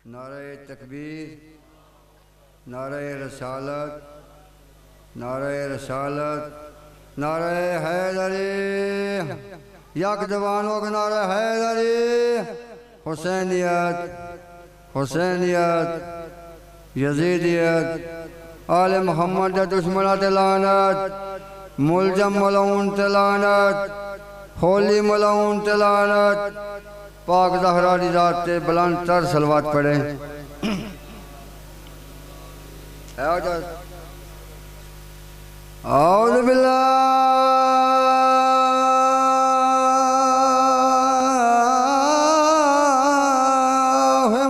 नारे तकबीर, नारे रसालत, नारे रसालत, नारे हैदरी। यक जवानों के नारे हैदरी। हुसैनियत, हुसैनियत, यजीदियत, आले मोहम्मद दुश्मन लानत, मुलजम मलऊन लानत, होली मलऊन लानत। पाक ज़हरा दी ज़ात ते बुलंद तर सलवात पढ़े। औज़ु बिल्लाहि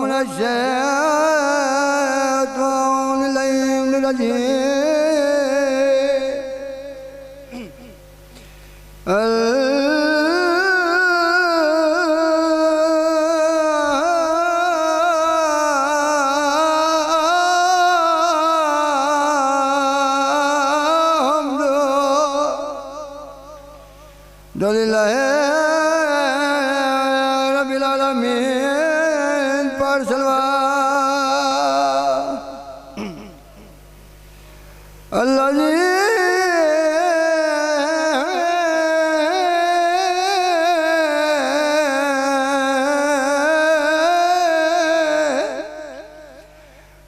मिनश शैतानिर रजीम। रब्बिल आलमीन पर सलवात। अल्लाह जी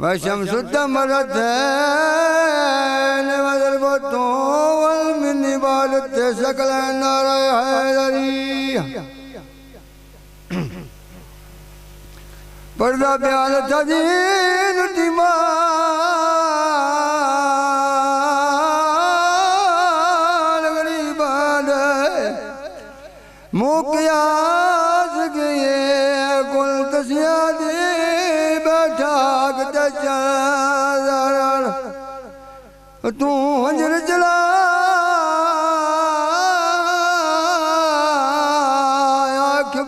वशम्सुद मरतैन वज़रबतु वल इबादत सकल नारे हैदरी। पर्दा प्याल तदीन दिमाग गरीबान मुकियास गए कुल तसियादी बैठाक तचार तू हंजर चला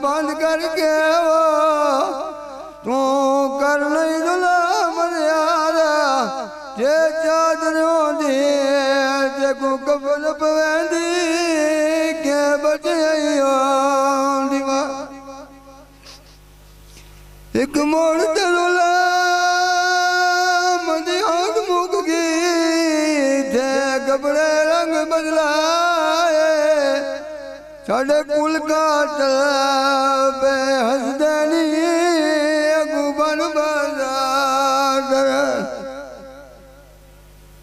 बंद करके वो तू कर नहीं गुलाम यार जे चादरों दी ते को कफन पवेंदी के बचइयो दीवा एक मोड़ ते रोला मदी आग मुक गई थे कपड़े रंग बदलाए साढ़े कुल का पे हंसदे नी